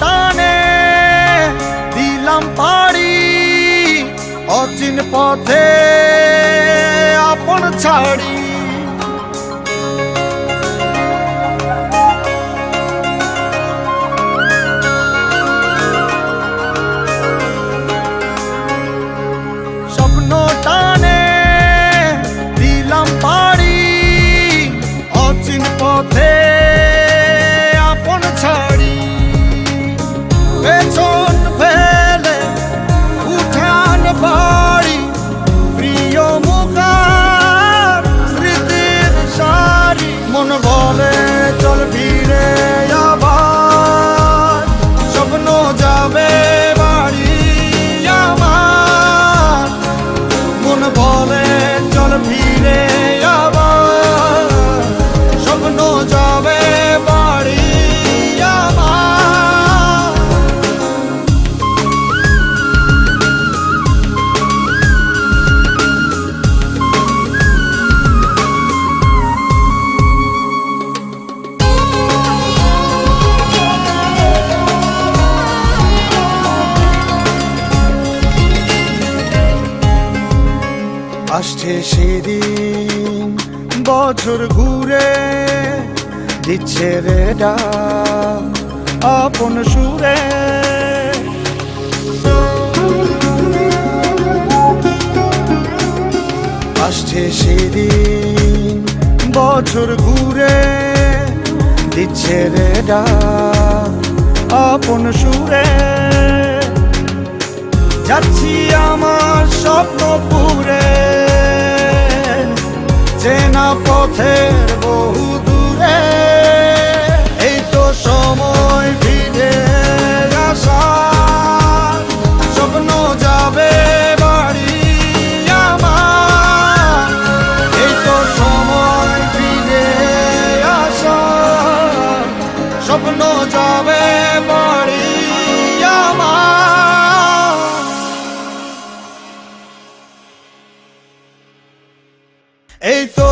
টানে দিলাম পাড়ি অচিন পথে আপন ছাড়ি। স্বপ্ন টানে দিলাম পাড়ি অচিন পথে আপন ছাড়ি। পেছন ফেলে উঠান বাড়ি প্রিয় মুখার স্মৃতির সারি। মন বলে চল ফিরে আবার স্বপ্ন যাবে বাড়ি আমার। মন বলে চল ফিরে আবার স্বপ্ন যাবে বাড়ি আমার। আসছে সেদিন বছর ঘুরে দিচ্ছে রে ডাক আপন সুরে। আসছে সেদিন বছর ঘুরে দিচ্ছে রে ডাক আপন সুরে। যাচ্ছি আমার স্বপ্ন পুরে চেনা পথের বহু দূরে। এই তো সময় ফিরে আসার স্বপ্ন যাবে বাড়ি আমার। এই তো সময় ফিরে আসার স্বপ্ন যাবে বাড়ি আমার। এই তো